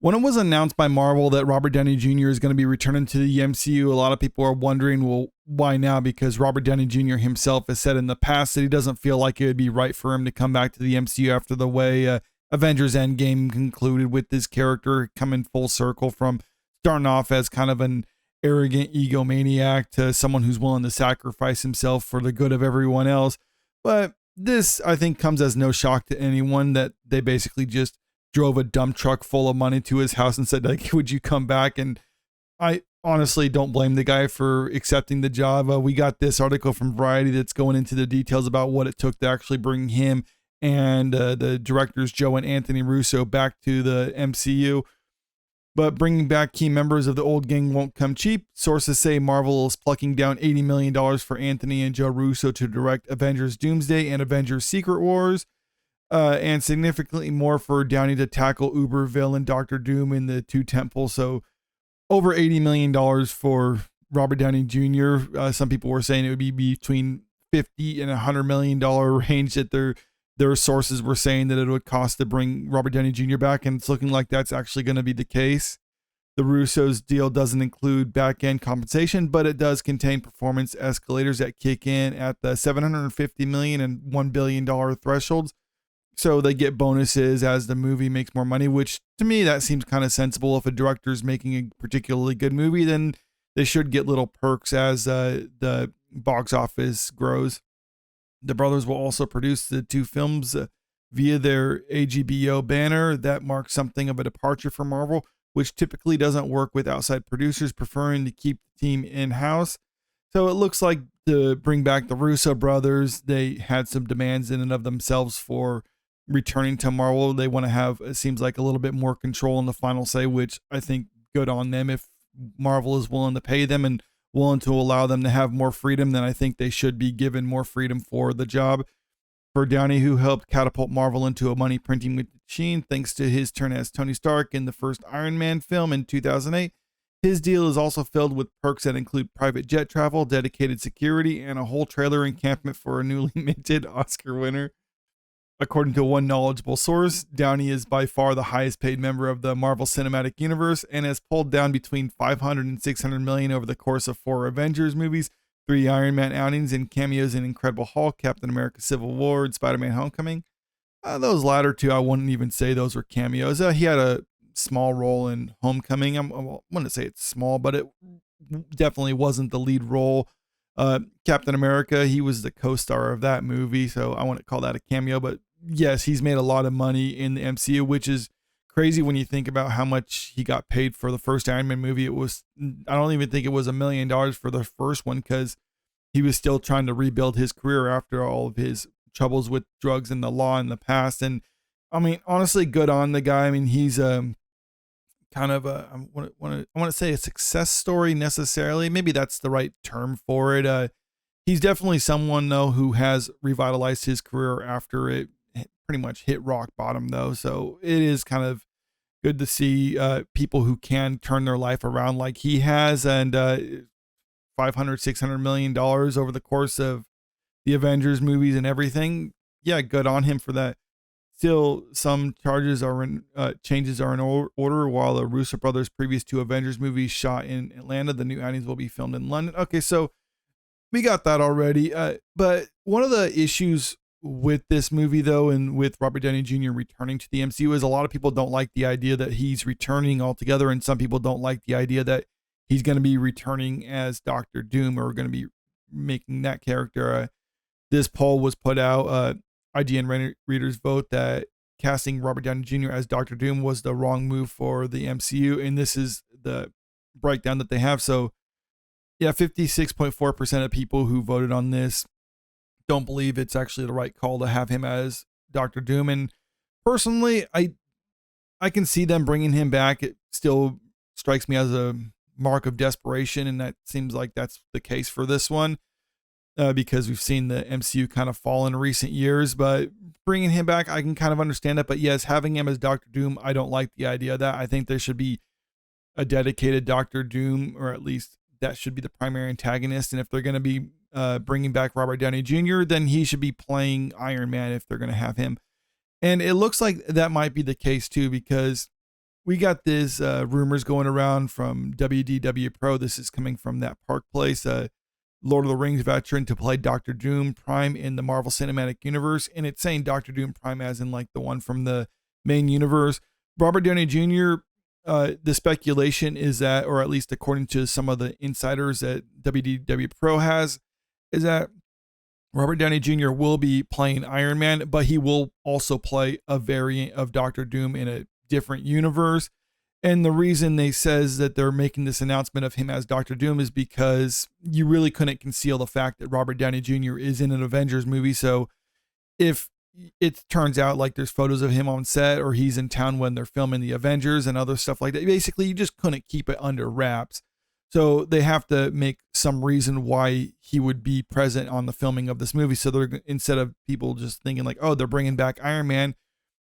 When it was announced by Marvel that Robert Downey Jr. is going to be returning to the MCU, a lot of people are wondering, well, why now? Because Robert Downey Jr. himself has said in the past that he doesn't feel like it would be right for him to come back to the MCU after the way Avengers Endgame concluded, with his character coming full circle from starting off as kind of an arrogant egomaniac to someone who's willing to sacrifice himself for the good of everyone else. But this, I think, comes as no shock to anyone that they basically just drove a dump truck full of money to his house and said, like, would you come back? And I honestly don't blame the guy for accepting the job. We got this article from Variety that's going into the details about what it took to actually bring him and the directors Joe and Anthony Russo back to the MCU. But bringing back key members of the old gang won't come cheap. Sources say Marvel is plucking down $80 million for Anthony and Joe Russo to direct Avengers Doomsday and Avengers Secret Wars. And significantly more for Downey to tackle Uber villain Doctor Doom in the two temples. So over $80 million for Robert Downey Jr. Some people were saying it would be between $50 and $100 million range that their sources were saying that it would cost to bring Robert Downey Jr. back. And it's looking like that's actually going to be the case. The Russo's deal doesn't include back-end compensation, but it does contain performance escalators that kick in at the $750 million and $1 billion thresholds. So they get bonuses as the movie makes more money, which to me, that seems kind of sensible. If a director's making a particularly good movie, then they should get little perks as the box office grows. The brothers will also produce the two films via their AGBO banner. That marks something of a departure for Marvel, which typically doesn't work with outside producers, preferring to keep the team in-house. So it looks like to bring back the Russo brothers, they had some demands in and of themselves for returning to Marvel. They want to have, it seems like, a little bit more control in the final say, which I think good on them. If Marvel is willing to pay them and willing to allow them to have more freedom, then I think they should be given more freedom for the job. For Downey, who helped catapult Marvel into a money printing machine thanks to his turn as Tony Stark in the first Iron Man film in 2008, his deal is also filled with perks that include private jet travel, dedicated security, and a whole trailer encampment for a newly minted Oscar winner. According to one knowledgeable source, Downey is by far the highest paid member of the Marvel Cinematic Universe and has pulled down between $500 and $600 million over the course of 4 Avengers movies, 3 Iron Man outings, and cameos in Incredible Hulk, Captain America Civil War, and Spider-Man Homecoming. Those latter two, I wouldn't even say those were cameos. He had a small role in Homecoming. I wouldn't say it's small, but it definitely wasn't the lead role. Captain America, he was the co-star of that movie, so I wouldn't call that a cameo, but yes, he's made a lot of money in the MCU, which is crazy when you think about how much he got paid for the first Iron Man movie. I don't even think it was $1 million for the first one, because he was still trying to rebuild his career after all of his troubles with drugs and the law in the past. And I mean, honestly, good on the guy. I mean, he's kind of I want to say a success story necessarily. Maybe that's the right term for it. He's definitely someone though who has revitalized his career after it pretty much hit rock bottom though. So it is kind of good to see people who can turn their life around like he has, and $500-600 million over the course of the Avengers movies and everything. Yeah, good on him for that. Still, some changes are in order. While the Russo brothers' previous 2 Avengers movies shot in Atlanta, the new outings will be filmed in London. Okay, so we got that already. But one of the issues with this movie, though, and with Robert Downey Jr. returning to the MCU, is a lot of people don't like the idea that he's returning altogether, and some people don't like the idea that he's going to be returning as Doctor Doom, or going to be making that character. This poll was put out. IGN readers vote that casting Robert Downey Jr. as Doctor Doom was the wrong move for the MCU, and this is the breakdown that they have. So, yeah, 56.4% of people who voted on this don't believe it's actually the right call to have him as Doctor Doom. And personally, I can see them bringing him back. It still strikes me as a mark of desperation, and that seems like that's the case for this one. Because we've seen the MCU kind of fall in recent years, but bringing him back, I can kind of understand it. But yes, having him as Doctor Doom, I don't like the idea of that. I think there should be a dedicated Doctor Doom, or at least that should be the primary antagonist. And if they're going to be bringing back Robert Downey Jr., then he should be playing Iron Man if they're going to have him. And it looks like that might be the case too, because we got this rumors going around from WDW Pro. This is coming from that Park Place, Lord of the Rings veteran to play Doctor Doom Prime in the Marvel Cinematic Universe. And it's saying Doctor Doom Prime as in like the one from the main universe. Robert Downey Jr., the speculation is that, or at least according to some of the insiders that WDW Pro has, is that Robert Downey Jr. will be playing Iron Man, but he will also play a variant of Doctor Doom in a different universe. And the reason they says that they're making this announcement of him as Doctor Doom is because you really couldn't conceal the fact that Robert Downey Jr. is in an Avengers movie. So if it turns out like there's photos of him on set or he's in town when they're filming the Avengers and other stuff like that, basically you just couldn't keep it under wraps. So they have to make some reason why he would be present on the filming of this movie. So they're, instead of people just thinking like, oh, they're bringing back Iron Man,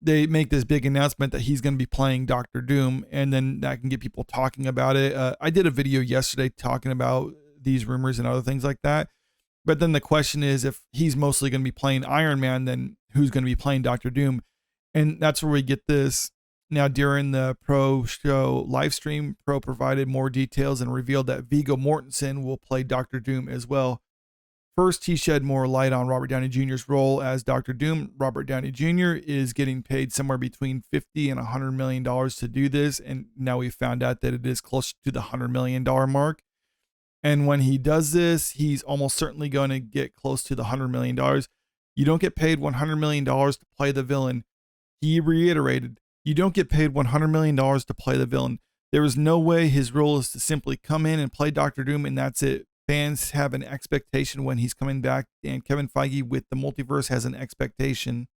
they make this big announcement that he's going to be playing Doctor Doom, and then that can get people talking about it. I did a video yesterday talking about these rumors and other things like that. But then the question is, if he's mostly going to be playing Iron Man, then who's going to be playing Doctor Doom? And that's where we get this. Now, during the Pro show live stream, Pro provided more details and revealed that Viggo Mortensen will play Doctor Doom as well. First, he shed more light on Robert Downey Jr.'s role as Doctor Doom. Robert Downey Jr. is getting paid somewhere between $50 and $100 million to do this, and now we found out that it is close to the $100 million mark. And when he does this, he's almost certainly going to get close to the $100 million. You don't get paid $100 million to play the villain. He reiterated, you don't get paid $100 million to play the villain. There is no way his role is to simply come in and play Doctor Doom and that's it. Fans have an expectation when he's coming back, and Kevin Feige with the multiverse has an expectation.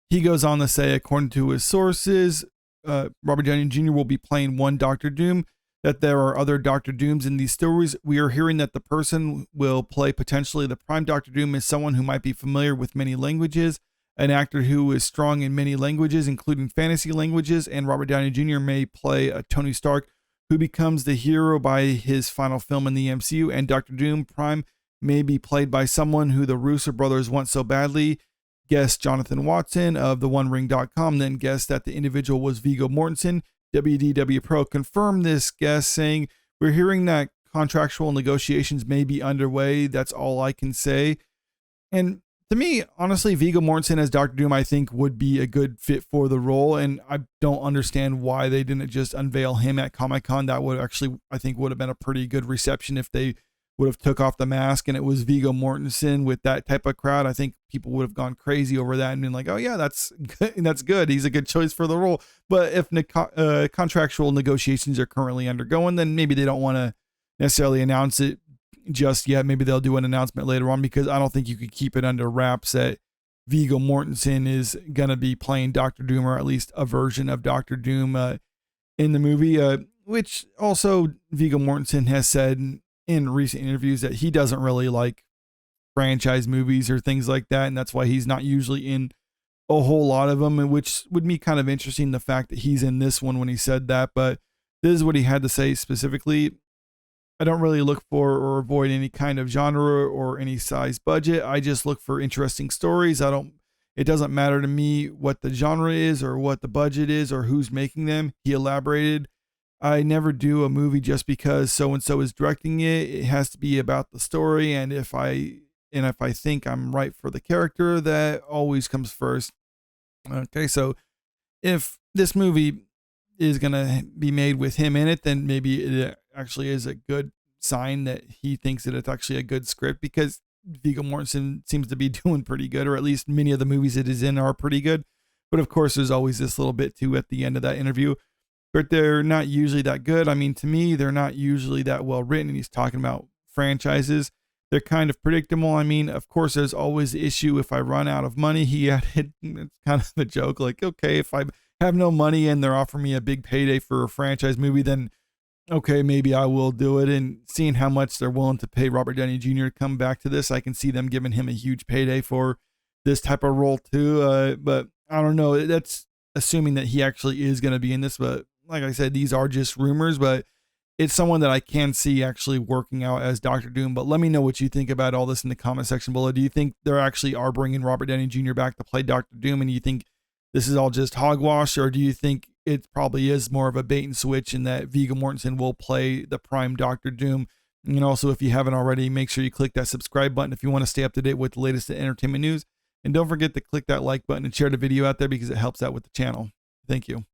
He goes on to say, according to his sources, Robert Downey Jr. will be playing one Doctor Doom, that there are other Doctor Dooms in these stories. We are hearing that the person will play potentially the prime Doctor Doom is someone who might be familiar with many languages, an actor who is strong in many languages, including fantasy languages, and Robert Downey Jr. may play a Tony Stark who becomes the hero by his final film in the MCU, and Doctor Doom Prime may be played by someone who the Russo brothers want so badly. Guest Jonathan Watson of theonering.com then guessed that the individual was Viggo Mortensen. WDW Pro confirmed this guess, saying, we're hearing that contractual negotiations may be underway. That's all I can say. And to me, honestly, Viggo Mortensen as Doctor Doom, I think would be a good fit for the role. And I don't understand why they didn't just unveil him at Comic-Con. That would actually, I think, would have been a pretty good reception if they would have took off the mask and it was Viggo Mortensen with that type of crowd. I think people would have gone crazy over that and been like, oh yeah, that's good. That's good. He's a good choice for the role. But if contractual negotiations are currently undergoing, then maybe they don't want to necessarily announce it just yet. Maybe they'll do an announcement later on, because I don't think you could keep it under wraps that Viggo Mortensen is going to be playing Doctor Doom, or at least a version of Doctor Doom in the movie, which also Viggo Mortensen has said in recent interviews that he doesn't really like franchise movies or things like that. And that's why he's not usually in a whole lot of them, which would be kind of interesting, the fact that he's in this one when he said that. But this is what he had to say specifically. I don't really look for or avoid any kind of genre or any size budget. I just look for interesting stories. It doesn't matter to me what the genre is or what the budget is or who's making them. He elaborated, I never do a movie just because so-and-so is directing it. It has to be about the story. And if I think I'm right for the character, that always comes first. Okay. So if this movie is going to be made with him in it, then maybe it actually is a good sign that he thinks that it's actually a good script, because Viggo Mortensen seems to be doing pretty good, or at least many of the movies it is in are pretty good. But of course, there's always this little bit too at the end of that interview, but they're not usually that good. I mean, to me, they're not usually that well written. And he's talking about franchises. They're kind of predictable. I mean, of course, there's always the issue if I run out of money. He added, it's kind of a joke, like, okay, if I have no money and they're offering me a big payday for a franchise movie, then okay, maybe I will do it. And seeing how much they're willing to pay Robert Downey Jr. to come back to this, I can see them giving him a huge payday for this type of role too. But I don't know. That's assuming that he actually is going to be in this. But like I said, these are just rumors, but it's someone that I can see actually working out as Doctor Doom. But let me know what you think about all this in the comment section below. Do you think they actually are bringing Robert Downey Jr. back to play Doctor Doom? And do you think this is all just hogwash, or do you think it probably is more of a bait and switch, and that Viggo Mortensen will play the Prime Doctor Doom. And also, if you haven't already, make sure you click that subscribe button if you want to stay up to date with the latest entertainment news. And don't forget to click that like button and share the video out there because it helps out with the channel. Thank you.